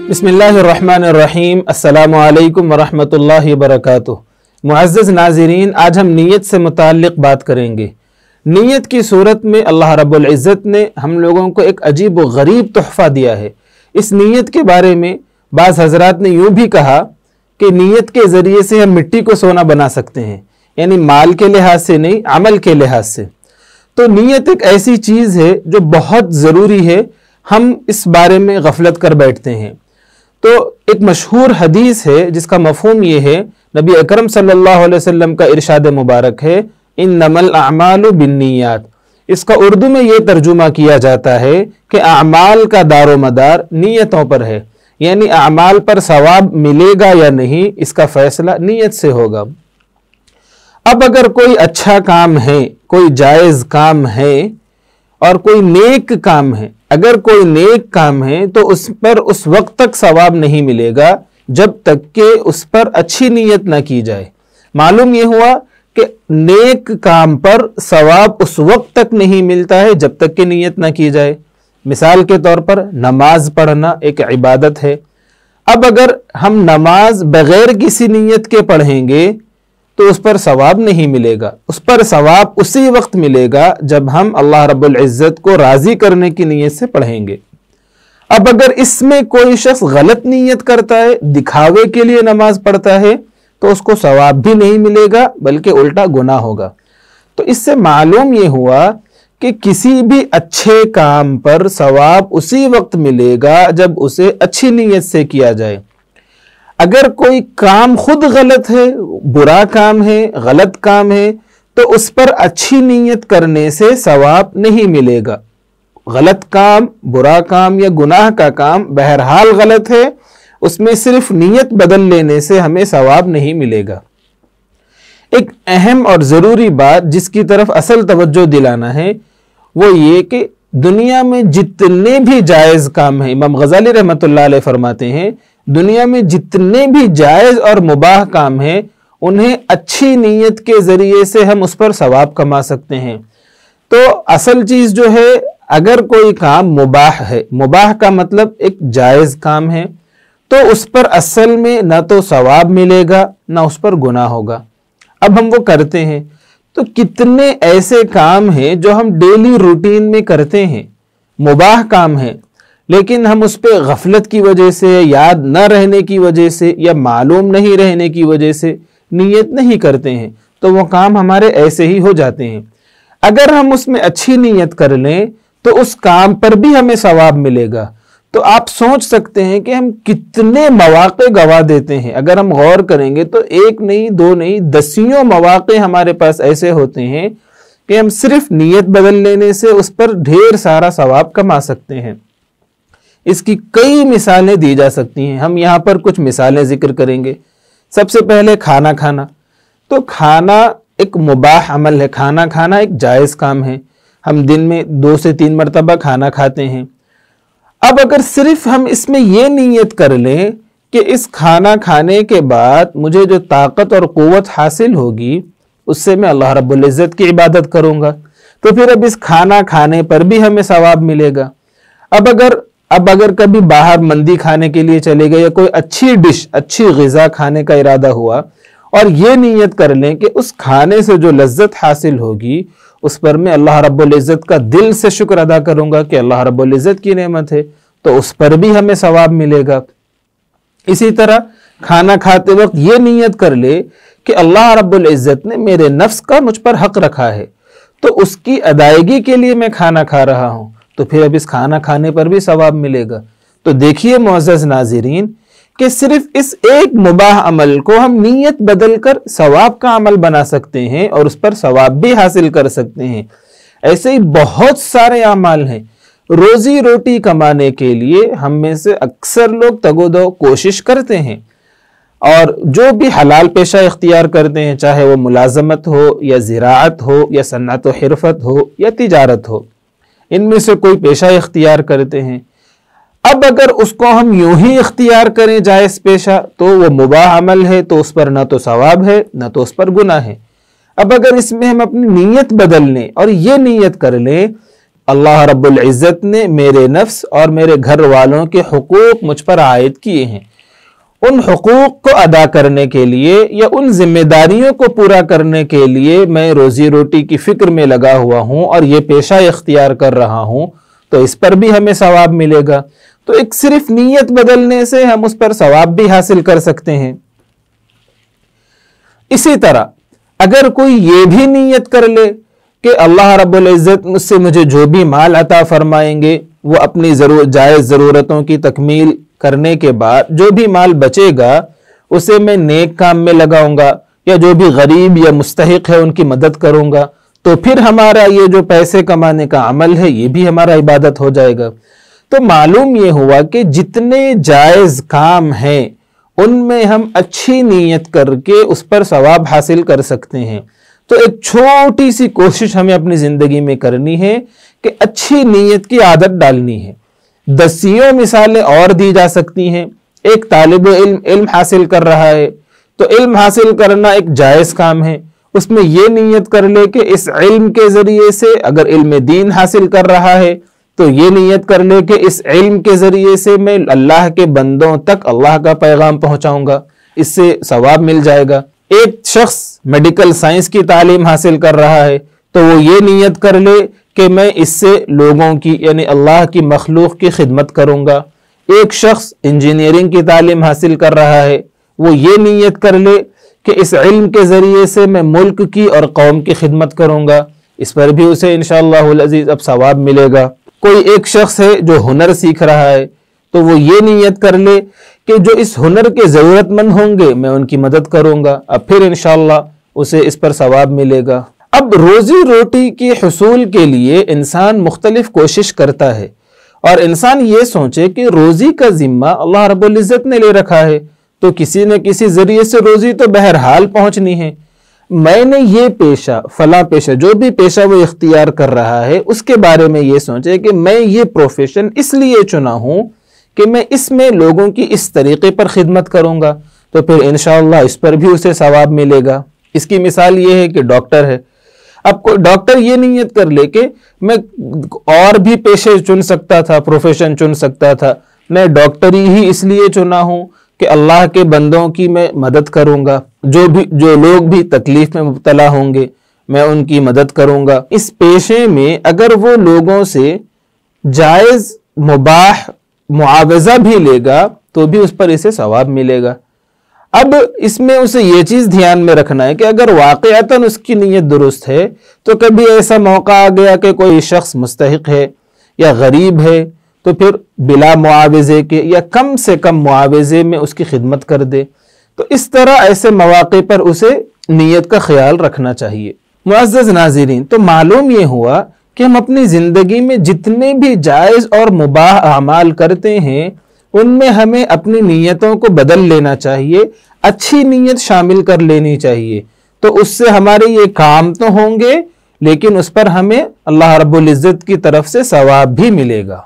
बिस्मिल्लाहिर्रहमानिर्रहीम। अस्सलामु अलैकुम वरहमतुल्लाहि वबरकातुहू। मुअज़्ज़ज़ नाज़रीन, आज हम नीयत से मुताल्लिक़ बात करेंगे। नीयत की सूरत में अल्लाह रब्बुल इज़्ज़त ने हम लोगों को एक अजीब व गरीब तोहफ़ा दिया है। इस नीयत के बारे में बाज़ हज़रात ने यूँ भी कहा कि नीयत के ज़रिए से हम मिट्टी को सोना बना सकते हैं, यानी माल के लिहाज से नहीं, अमल के लिहाज से। तो नीयत एक ऐसी चीज़ है जो बहुत ज़रूरी है, हम इस बारे में गफलत कर बैठते हैं। तो एक मशहूर हदीस है जिसका मफ़हूम ये है, नबी अकरम सल्लल्लाहु अलैहि वसल्लम का इरशाद मुबारक है, इन्नमल अअमालु बिन्नियात। इसका उर्दू में ये तर्जुमा किया जाता है कि अमाल का दारो मदार नीयतों पर है, यानी अमाल पर सवाब मिलेगा या नहीं इसका फैसला नीयत से होगा। अब अगर कोई अच्छा काम है, कोई जायज़ काम है और कोई नेक काम है, अगर कोई नेक काम है तो उस पर उस वक्त तक सवाब नहीं मिलेगा जब तक कि उस पर अच्छी नीयत ना की जाए। मालूम यह हुआ कि नेक काम पर सवाब उस वक्त तक नहीं मिलता है जब तक कि नीयत ना की जाए। मिसाल के तौर पर नमाज पढ़ना एक इबादत है। अब अगर हम नमाज बगैर किसी नीयत के पढ़ेंगे तो उस पर सवाब नहीं मिलेगा। उस पर सवाब उसी वक्त मिलेगा जब हम अल्लाह रब्बुल इज़्ज़त को राज़ी करने की नीयत से पढ़ेंगे। अब अगर इसमें कोई शख्स गलत नीयत करता है, दिखावे के लिए नमाज पढ़ता है, तो उसको सवाब भी नहीं मिलेगा बल्कि उल्टा गुनाह होगा। तो इससे मालूम ये हुआ कि किसी भी अच्छे काम पर सवाब उसी वक्त मिलेगा जब उसे अच्छी नीयत से किया जाए। अगर कोई काम खुद गलत है, बुरा काम है, गलत काम है, तो उस पर अच्छी नीयत करने से सवाब नहीं मिलेगा। गलत काम, बुरा काम या गुनाह का काम बहरहाल गलत है, उसमें सिर्फ नीयत बदल लेने से हमें सवाब नहीं मिलेगा। एक अहम और ज़रूरी बात जिसकी तरफ असल तवज्जो दिलाना है वो ये कि दुनिया में जितने भी जायज़ काम हैं, इमाम गज़ाली रहमतुल्लाह अलैह फरमाते हैं, दुनिया में जितने भी जायज़ और मुबाह काम हैं उन्हें अच्छी नीयत के ज़रिए से हम उस पर सवाब कमा सकते हैं। तो असल चीज़ जो है, अगर कोई काम मुबाह है, मुबाह का मतलब एक जायज़ काम है, तो उस पर असल में ना तो सवाब मिलेगा ना उस पर गुनाह होगा। अब हम वो करते हैं, तो कितने ऐसे काम हैं जो हम डेली रूटीन में करते हैं, मुबाह काम है, लेकिन हम उस पर गफलत की वजह से, याद न रहने की वजह से या मालूम नहीं रहने की वजह से नीयत नहीं करते हैं, तो वो काम हमारे ऐसे ही हो जाते हैं। अगर हम उसमें अच्छी नीयत कर लें तो उस काम पर भी हमें सवाब मिलेगा। तो आप सोच सकते हैं कि हम कितने मौक़े गवा देते हैं। अगर हम गौर करेंगे तो एक नहीं, दो नहीं, दसियों मौक़े हमारे पास ऐसे होते हैं कि हम सिर्फ नीयत बदल लेने से उस पर ढेर सारा सवाब कमा सकते हैं। इसकी कई मिसालें दी जा सकती हैं, हम यहाँ पर कुछ मिसालें जिक्र करेंगे। सबसे पहले खाना खाना। तो खाना एक मुबाह अमल है, खाना खाना एक जायज़ काम है, हम दिन में 2 से 3 मरतबा खाना खाते हैं। अब अगर सिर्फ हम इसमें यह नीयत कर लें कि इस खाना खाने के बाद मुझे जो ताकत और क़ुव्वत हासिल होगी उससे मैं अल्लाह रब्बुल इज़्ज़त की इबादत करूँगा, तो फिर अब इस खाना खाने पर भी हमें सवाब मिलेगा। अब अगर कभी बाहर मंदी खाने के लिए चले गए या कोई अच्छी डिश, अच्छी ग़िज़ा खाने का इरादा हुआ और ये नीयत कर लें कि उस खाने से जो लज्जत हासिल होगी उस पर मैं अल्लाह रब्बुल इज़्ज़त का दिल से शुक्र अदा करूँगा कि अल्लाह रब्बुल इज़्ज़त की नेमत है, तो उस पर भी हमें सवाब मिलेगा। इसी तरह खाना खाते वक्त ये नीयत कर ले कि अल्लाह रब्बुल इज़्ज़त ने मेरे नफ्स का मुझ पर हक़ रखा है, तो उसकी अदायगी के लिए मैं खाना खा रहा हूँ, तो फिर अब इस खाना खाने पर भी सवाब मिलेगा। तो देखिए मुअज़्ज़ज़ नाज़रीन कि सिर्फ इस एक मुबाह अमल को हम नीयत बदल कर सवाब का अमल बना सकते हैं और उस पर सवाब भी हासिल कर सकते हैं। ऐसे ही बहुत सारे अमाल हैं। रोज़ी रोटी कमाने के लिए हम में से अक्सर लोग तगोदो कोशिश करते हैं और जो भी हलाल पेशा इख्तियार करते हैं, चाहे वो मुलाजमत हो या ज़िराअत हो या सन्नत व हिरफत हो या तिजारत हो, इनमें से कोई पेशा इख्तियार करते हैं। अब अगर उसको हम यूं ही इख्तियार करें जायज़ पेशा, तो वो मुबाह अमल है, तो उस पर ना तो सवाब है ना तो उस पर गुनाह है। अब अगर इसमें हम अपनी नीयत बदल लें और ये नीयत कर लें अल्लाह रब्बुल इज़्ज़त ने मेरे नफ्स और मेरे घर वालों के हुकूक मुझ पर आयद किए हैं, उन हुकूक को अदा करने के लिए या उन जिम्मेदारियों को पूरा करने के लिए मैं रोजी रोटी की फिक्र में लगा हुआ हूँ और ये पेशा इख्तियार कर रहा हूँ, तो इस पर भी हमें सवाब मिलेगा। तो एक सिर्फ नीयत बदलने से हम उस पर सवाब भी हासिल कर सकते हैं। इसी तरह अगर कोई ये भी नीयत कर ले कि अल्लाह रब्बुल इज़्ज़त मुझसे मुझे जो भी माल अता फरमाएंगे वो अपनी जायज़ ज़रूरतों की तकमील करने के बाद जो भी माल बचेगा उसे मैं नेक काम में लगाऊंगा या जो भी गरीब या मुस्तहिक है उनकी मदद करूंगा, तो फिर हमारा ये जो पैसे कमाने का अमल है ये भी हमारा इबादत हो जाएगा। तो मालूम ये हुआ कि जितने जायज़ काम हैं उनमें हम अच्छी नीयत करके उस पर सवाब हासिल कर सकते हैं। तो एक छोटी सी कोशिश हमें अपनी जिंदगी में करनी है कि अच्छी नीयत की आदत डालनी है। दसियों मिसालें और दी जा सकती हैं। एक तालिब इल्म हासिल कर रहा है तो इल्म हासिल करना एक जायज़ काम है, उसमें यह नीयत कर ले कि इस इल्म के जरिए से, अगर इल्म दीन हासिल कर रहा है तो ये नीयत कर ले कि इस इल्म के जरिए से मैं अल्लाह के बंदों तक अल्लाह का पैगाम पहुंचाऊंगा, इससे सवाब मिल जाएगा। एक शख्स मेडिकल साइंस की तालीम हासिल कर रहा है तो वो ये नीयत कर ले कि मैं इससे लोगों की यानी अल्लाह की मखलूक की खिदमत करूंगा। एक शख्स इंजीनियरिंग की तालीम हासिल कर रहा है, वो ये नीयत कर ले कि इस इल्म के जरिए से मैं मुल्क की और कौम की खिदमत करूंगा, इस पर भी उसे इंशाअल्लाहुल अज़ीज़ अब सवाब मिलेगा। कोई एक शख्स है जो हुनर सीख रहा है तो वो ये नीयत कर ले कि जो इस हुनर के ज़रूरतमंद होंगे मैं उनकी मदद करूंगा, अब फिर इंशाअल्लाह उसे इस पर सवाब मिलेगा। अब रोजी रोटी के हुसूल के लिए इंसान मुख्तलिफ कोशिश करता है और इंसान ये सोचे कि रोजी का जिम्मा अल्लाह रब्बुल इज़्ज़त ने ले रखा है तो किसी न किसी जरिए से रोजी तो बहरहाल पहुंचनी है। मैंने ये पेशा, फला पेशा, जो भी पेशा वो इख्तियार कर रहा है उसके बारे में ये सोचे कि मैं ये प्रोफेशन इसलिए चुना हूं कि मैं इसमें लोगों की इस तरीके पर खिदमत करूंगा, तो फिर इंशाअल्लाह इस पर भी उसे सवाब मिलेगा। इसकी मिसाल ये है कि डॉक्टर है, अब कोई डॉक्टर ये नीयत कर ले कि मैं और भी पेशे चुन सकता था, प्रोफेशन चुन सकता था, मैं डॉक्टरी ही इसलिए चुना हूं कि अल्लाह के बंदों की मैं मदद करूंगा, जो लोग भी तकलीफ में मुब्तला होंगे मैं उनकी मदद करूंगा। इस पेशे में अगर वो लोगों से जायज़ मुबाह मुआवजा भी लेगा तो भी उस पर इसे सवाब मिलेगा। अब इसमें उसे ये चीज़ ध्यान में रखना है कि अगर वाक़अतन उसकी नीयत दुरुस्त है तो कभी ऐसा मौका आ गया कि कोई शख्स मुस्तहिक है या गरीब है तो फिर बिला मुआवजे के या कम से कम मुआवजे में उसकी खिदमत कर दे। तो इस तरह ऐसे मौके पर उसे नीयत का ख्याल रखना चाहिए। मुअज़्ज़ज़ नाज़रीन, तो मालूम ये हुआ कि हम अपनी ज़िंदगी में जितने भी जायज़ और मुबाह अमाल करते हैं उनमें हमें अपनी नीयतों को बदल लेना चाहिए, अच्छी नीयत शामिल कर लेनी चाहिए, तो उससे हमारे ये काम तो होंगे लेकिन उस पर हमें अल्लाह रब्बुल इज़्ज़त की तरफ से सवाब भी मिलेगा।